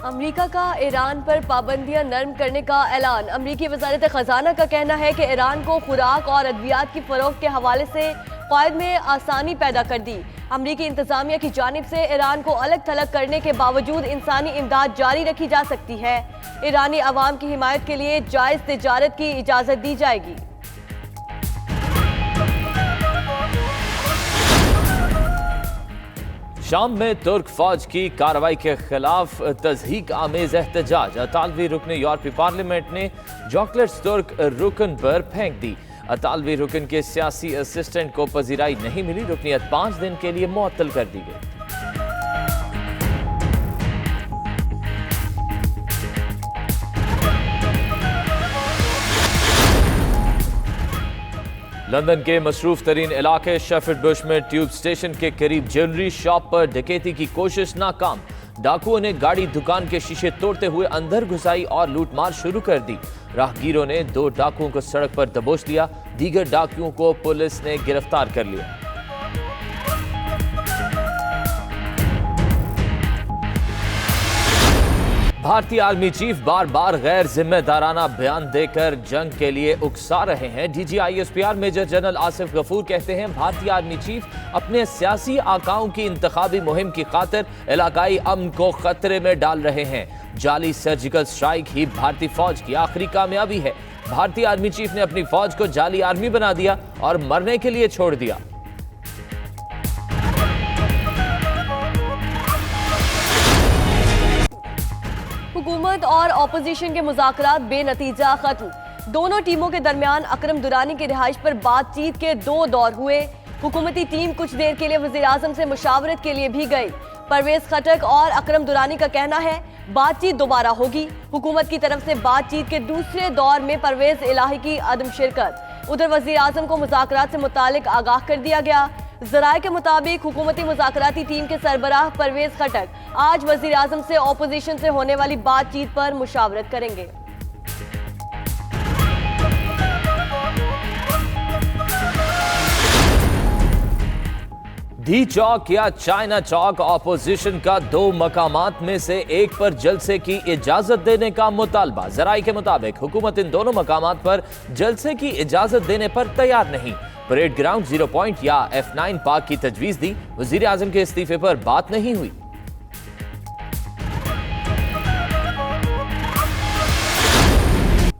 America का Iran पर पाबंदियां नरम करने का ऐलान। अमेरिकी वज़ारत ख़ज़ाना का कहना है कि ईरान को खुराक और अद्वियात की फ़रोख्त के हवाले से क़याद में आसानी पैदा कर दी। अमेरिकी इंतज़ामिया की जानिब से ईरान को अलग थलग करने के बावजूद इंसानी इमदाद जारी रखी जा सकती है। ईरानी अवाम की हिमायत के लिए जायज़ तिजारत की इजाज़त दी जाएगी। शाम में तुर्क फौज की कार्रवाई के खिलाफ तज़हीक आमेज एहतजाज। अतालवी रुकन यूरोपीय पार्लियामेंट ने चॉकलेट्स तुर्क रुकन पर फेंक दी। अतालवी रुकन के सियासी असिस्टेंट को पजीराई नहीं मिली। रुकनियत 5 दिन के लिए मुअत्तल कर दी गई। लंदन के मसरूफ तरीन इलाके शेफर्ड बुश में ट्यूब स्टेशन के करीब ज्वेलरी शॉप पर डकैती की कोशिश नाकाम। डाकुओं ने गाड़ी दुकान के शीशे तोड़ते हुए अंदर घुसाई और लूटमार शुरू कर दी। राहगीरों ने 2 डाकुओं को सड़क पर दबोच दिया। दीगर डाकुओं को पुलिस ने गिरफ्तार कर लिया। भारतीय आर्मी चीफ बार बार गैर जिम्मेदाराना बयान देकर जंग के लिए उकसा रहे हैं। DGISPR major general Asif Ghafoor कहते हैं भारतीय आर्मी चीफ अपने सियासी आकाओं की इंतखाबी मुहिम की खातिर इलाकाई अमन को खतरे में डाल रहे हैं। जाली सर्जिकल स्ट्राइक ही भारतीय फौज की आखिरी कामयाबी है। भारतीय आर्मी चीफ ने अपनी फौज को जाली आर्मी बना दिया और मरने के लिए छोड़ दिया। हुकूमत और अपोजिशन के मुज़ाकरात बेनतीजा खत्म। दोनों टीमों के दरमियान अकरम दुरानी की रिहाइश पर बातचीत के 2 दौर हुए। हुकूमती टीम कुछ देर के लिए वज़ीर आज़म से मुशावरत के लिए भी गई। परवेज खटक और अकरम दुरानी का कहना है बातचीत दोबारा होगी। हुकूमत की तरफ से बातचीत के दूसरे दौर में परवेज इलाही की अदम शिरकत। उधर वज़ीर आज़म को मुज़ाकरात से मुतालिक आगाह कर दिया गया। ज़राए के मुताबिक हुकूमती मुज़ाकराती टीम के सरबराह परवेज खटक आज वज़ीर आज़म से अपोजिशन से होने वाली बातचीत पर मुशावरत करेंगे। दी चौक या चाइना चौक अपोजिशन का 2 मकामात में से एक पर जलसे की इजाजत देने का मुतालबा। जराई के मुताबिक हुकूमत इन दोनों मकामात पर जलसे की इजाजत देने पर तैयार नहीं। परेड ग्राउंड 0 पॉइंट या F9 पार्क की तजवीज दी। वजीर आजम के इस्तीफे पर बात नहीं हुई।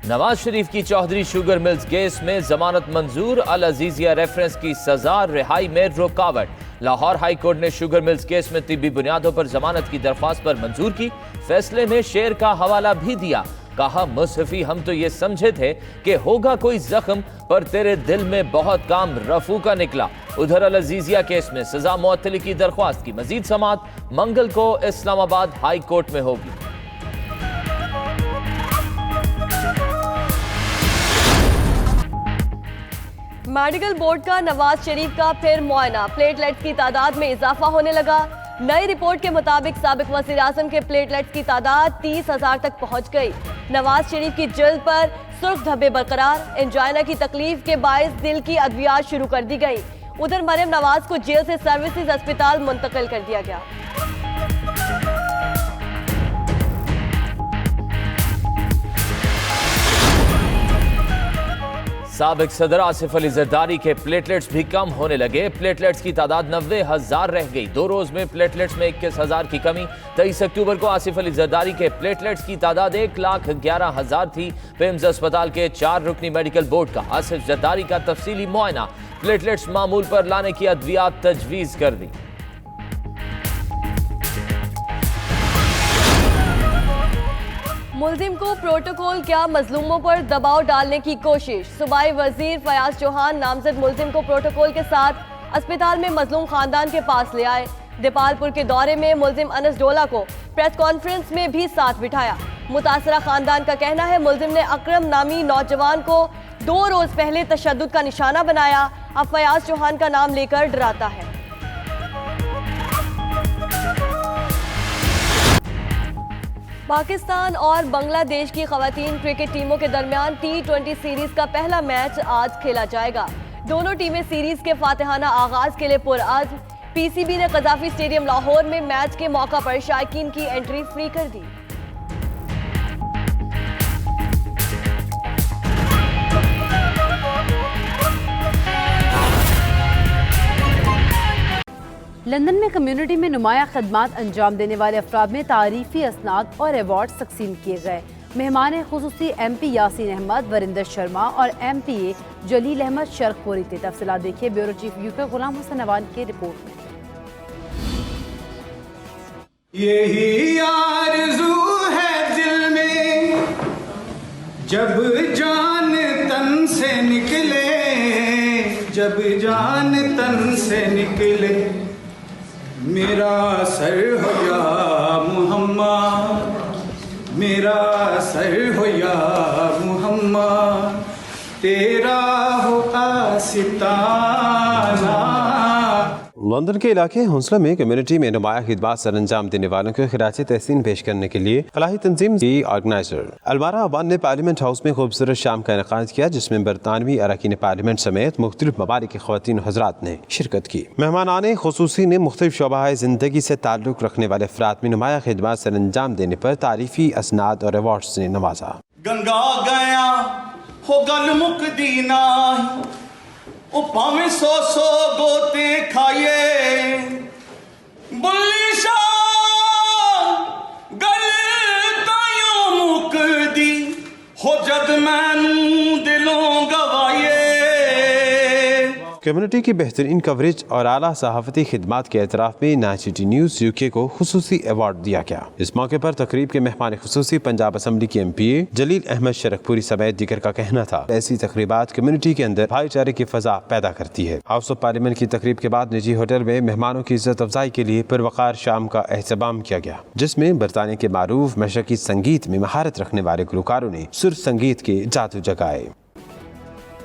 नवाज शरीफ की चौधरी शुगर मिल्स केस में जमानत मंजूर। अल अजीजिया रेफरेंस की सजा, रिहाई में रुकावट। लाहौर हाई कोर्ट ने शुगर मिल्स केस में तिब्बी बुनियादों पर जमानत की दरख्वास्त पर मंजूर की। फैसले में शेर का हवाला भी दिया। कहा मुसहफी हम तो ये समझे थे कि होगा कोई जख्म, पर तेरे दिल में बहुत काम रफू का निकला। उधर अल अजीजिया केस में सजा मुअत्तली की दरख्वास्त की मजीद समात मंगल को इस्लामाबाद हाई कोर्ट में होगी। मेडिकल बोर्ड का नवाज शरीफ का फिर मुआयना। प्लेटलेट्स की तादाद में इजाफा होने लगा। नई रिपोर्ट के मुताबिक साबिक वज़ीर आज़म के प्लेटलेट्स की तादाद 30,000 तक पहुंच गई। नवाज शरीफ की जल्द पर सुर्ख धब्बे बरकरार। एंजाइना की तकलीफ के बायस दिल की अद्वियात शुरू कर दी गई। उधर मरियम नवाज को जेल से सर्विसेज अस्पताल मुंतकिल कर दिया गया। साबिक सदर आसिफ अली जरदारी के प्लेटलेट्स भी कम होने लगे। प्लेटलेट्स की तादाद 90,000 रह गई। 2 रोज में प्लेटलेट्स में 21,000 की कमी। 23 अक्टूबर को आसिफ अली जरदारी के प्लेटलेट्स की तादाद 1,11,000 थी। पिम्स अस्पताल के 4 रुकनी मेडिकल बोर्ड का आसिफ जरदारी का तफसीली मुआयना। प्लेटलेट्स मामूल पर लाने की अद्वियात तजवीज कर दी। मुल्जिम को प्रोटोकॉल क्या, मजलूमों पर दबाव डालने की कोशिश। सूबाई वजीर फयाज चौहान नामजद मुल्जिम को प्रोटोकॉल के साथ अस्पताल में मजलूम खानदान के पास ले आए। देपालपुर के दौरे में मुल्जिम अनस डोला को प्रेस कॉन्फ्रेंस में भी साथ बिठाया। मुतासरा खानदान का कहना है मुल्जिम ने अकरम नामी नौजवान को 2 रोज पहले तशद्दुद का निशाना बनाया। अब फयाज चौहान का नाम लेकर डराता है। पाकिस्तान और बांग्लादेश की खवातीन क्रिकेट टीमों के दरमियान T20 सीरीज का पहला मैच आज खेला जाएगा। दोनों टीमें सीरीज के फातिहाना आगाज के लिए पुरअज़्म। PCB ने कज़ाफी स्टेडियम लाहौर में मैच के मौका पर शायकीन की एंट्री फ्री कर दी। लंदन में कम्युनिटी में नुमाया खदमात अंजाम देने वाले अफराद में तारीफी असनाद और अवार्ड तकसीम किए गए। मेहमान खुसूसी MP यासीन अहमद, वरिंदर शर्मा और MPA जलील अहमद शर्खपुरी थे। तफसीलात देखिए bureau chief UK Ghulam Hussain Awan की रिपोर्ट में। यही आरज़ू है दिल में जब जान तन से निकले, जब जान तन से निकले, मेरा सर हो या मुहम्मद, मेरा सर हो या मुहम्मद, तेरा हो आसिताना। लंदन के इलाके हौसला में कम्युनिटी में नुमाया खिदमत सर अंजाम देने वालों को खिराज तहसीन पेश करने के लिए फलाही तंजीम की ऑर्गेनाइजर अलवारा अवान ने पार्लियामेंट हाउस में खूबसूरत शाम का इनेकाद किया, जिसमें बरतानवी अरकान पार्लियामेंट समेत मुख्तलिफ ममालिक की ख़वातीन हज़रात ने शिरकत की। मेहमानान खुसूसी ने मुख्तलिफ शोबाए ज़िंदगी से ताल्लुक़ रखने वाले अफराद में नुमाया खिदमत सर अंजाम देने पर तारीफी असनाद और अवार्ड से नवाजा। गंगा गया हो गल मुकदी ना, ओ भावें सौ सौ गोते खाइए, बुल्ली शाह गल तायों मुकदी हो जद मैनू दिलों गवाइए। कम्युनिटी की बेहतरीन कवरेज और आला सहाफ़ती खिदमात के एतराफ़ में 90 न्यूज़ UK को खुसूसी अवार्ड दिया गया। इस मौके पर तकरीब के मेहमान खुसूसी पंजाब असम्बली के MPA जलील अहमद शर्खपुरी समेत दीगर का कहना था, ऐसी तकरीबात कम्युनिटी के अंदर भाईचारे की फ़ज़ा पैदा करती है। हाउस ऑफ पार्लियामेंट की तकरीब के बाद निजी होटल में मेहमानों की इज्जत अफजाई के लिए पुरवकार शाम का एहतमाम किया गया, जिसमें बरतानिया के मारूफ मशरकी संगीत में महारत रखने वाले गुलकारों ने सुर संगीत के जादू जगाए।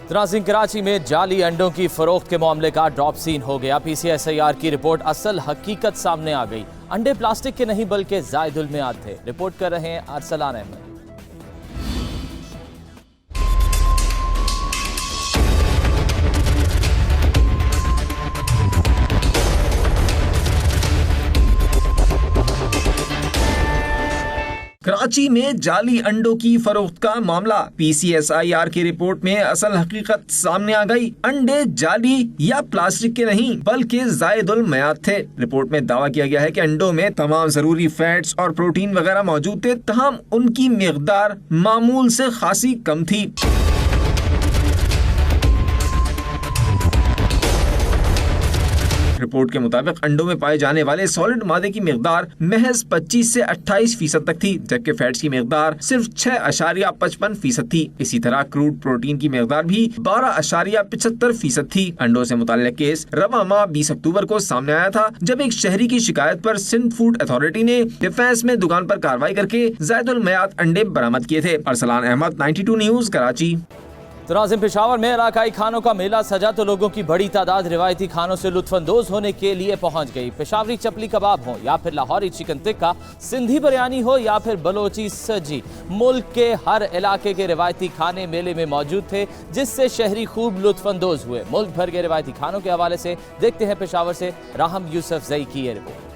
तनाज़ीन कराची में जाली अंडों की फरोख्त के मामले का ड्रॉप सीन हो गया। PCSIR की रिपोर्ट असल हकीकत सामने आ गई। अंडे प्लास्टिक के नहीं बल्कि जायदुल मियाद थे। रिपोर्ट कर रहे हैं अरसलान अहमद। कराची में जाली अंडों की फरोख्त का मामला। PCSIR की रिपोर्ट में असल हकीकत सामने आ गई। अंडे जाली या प्लास्टिक के नहीं बल्कि जायदुल मियाद थे। रिपोर्ट में दावा किया गया है कि अंडों में तमाम जरूरी फैट्स और प्रोटीन वगैरह मौजूद थे, तहम उनकी मिकदार मामूल से खासी कम थी। रिपोर्ट के मुताबिक अंडों में पाए जाने वाले सॉलिड मादे की मिकदार महज 25 से 28% तक थी, जबकि फैट्स की मिकदार सिर्फ 6.55% थी। इसी तरह क्रूड प्रोटीन की मिकदार भी 12.75% थी। अंडों से मुताल्लिक केस रवा माह 20 अक्टूबर को सामने आया था, जब एक शहरी की शिकायत पर सिंध फूड अथॉरिटी ने डिफेंस में दुकान पर कार्रवाई करके जायदुल मियाद अंडे बरामद किए थे। अरसलान अहमद, 92 न्यूज़, कराची। तनाज़िम पेशावर में इलाकाई खानों का मेला सजा तो लोगों की बड़ी तादाद रिवायती खानों से लुत्फानंदोज होने के लिए पहुंच गई। पेशावरी चपली कबाब हो या फिर लाहौरी चिकन टिक्का, सिंधी बिरयानी हो या फिर बलोची सजी, मुल्क के हर इलाके के रिवायती खाने मेले में मौजूद थे, जिससे शहरी खूब लुत्फानंदोज हुए। मुल्क भर के रिवायती खानों के हवाले से देखते हैं पेशावर से राहम यूसुफ जई की ये रिपोर्ट।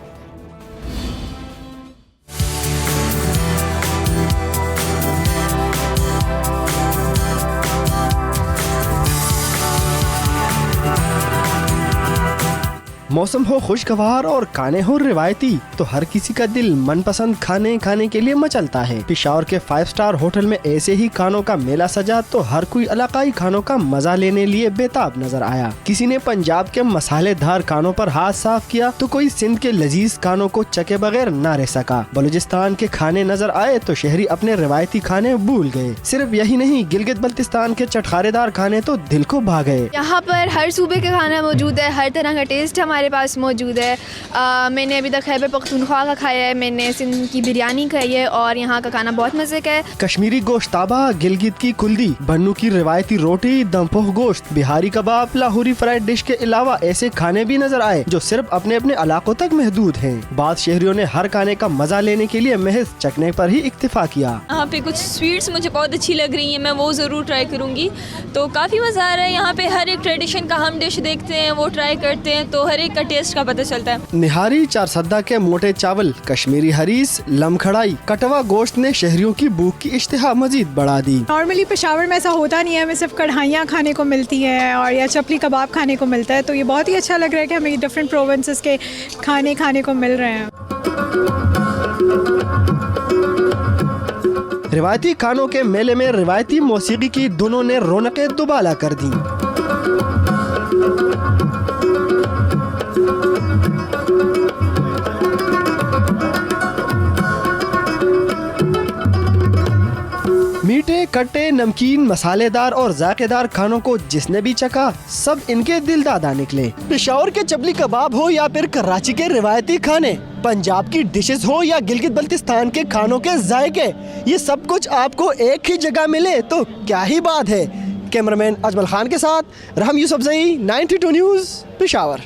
मौसम हो खुशगवार और खाने हो रिवायती तो हर किसी का दिल मनपसंद खाने खाने के लिए मचलता है। पेशावर के 5 स्टार होटल में ऐसे ही खानों का मेला सजा तो हर कोई इलाकाई खानों का मजा लेने लिए बेताब नजर आया। किसी ने पंजाब के मसालेदार खानों पर हाथ साफ किया तो कोई सिंध के लजीज खानों को चके बगैर न रह सका। बलूचिस्तान के खाने नजर आए तो शहरी अपने रिवायती खाने भूल गए। सिर्फ यही नहीं, गिलगित बल्तिस्तान के चटखारेदार खाने तो दिल को भा गए। यहाँ पर हर सूबे का खाना मौजूद है, हर तरह का टेस्ट हमारे पास मौजूद है। मैंने अभी तक खैबर पख्तूनख्वा का खाया है, मैंने सिंध की बिरयानी खाई है और यहाँ का खाना बहुत मजे का है। कश्मीरी गोश्ताबा, गिलगित की कुल्दी, बन्नू की रिवायती रोटी, दमपोह गोश्त, बिहारी कबाब, लाहौरी फ्राइड डिश के अलावा ऐसे खाने भी नजर आए जो सिर्फ अपने अपने इलाकों तक महदूद हैं। बाद शहरियों ने हर खाने का मजा लेने के लिए महज चखने पर ही इक्तिफा किया। यहाँ पे कुछ स्वीट्स मुझे बहुत अच्छी लग रही हैं, मैं वो ज़रूर ट्राई करूँगी। तो काफ़ी मज़ा आ रहा है। यहाँ पे हर एक ट्रेडिशन का हम डिश देखते हैं, वो ट्राई करते हैं, तो हर एक का टेस्ट का पता चलता है। निहारी चारसद्दा के मोटे चावल, कश्मीरी हरीस, लमखड़ाई, कटवा गोश्त ने शहरियों की भूख की इश्तिहा मजीद बढ़ा दी। नॉर्मली पेशावर में ऐसा होता नहीं है, हमें सिर्फ कढ़ाइयाँ खाने को मिलती हैं और या चपली कबाब खाने को मिलता है, तो ये बहुत ही अच्छा लग रहा है कि हमें डिफरेंट प्रोविंसेस के खाने को मिल रहे हैं। रिवायती खानों के मेले में रिवायती मौसीकी की धुनों ने रौनकें दुबाला कर दी। मीठे, खट्टे, नमकीन, मसालेदार और जायकेदार खानों को जिसने भी चखा सब इनके दिलदादा निकले। पेशावर के चपली कबाब हो या फिर कराची के रिवायती खाने, पंजाब की डिशेस हो या गिलगित बल्तिस्तान के खानों के जायके, ये सब कुछ आपको एक ही जगह मिले तो क्या ही बात है। कैमरामैन अजमल खान के साथ रहम यूसुफजई, 92 न्यूज़, पेशावर।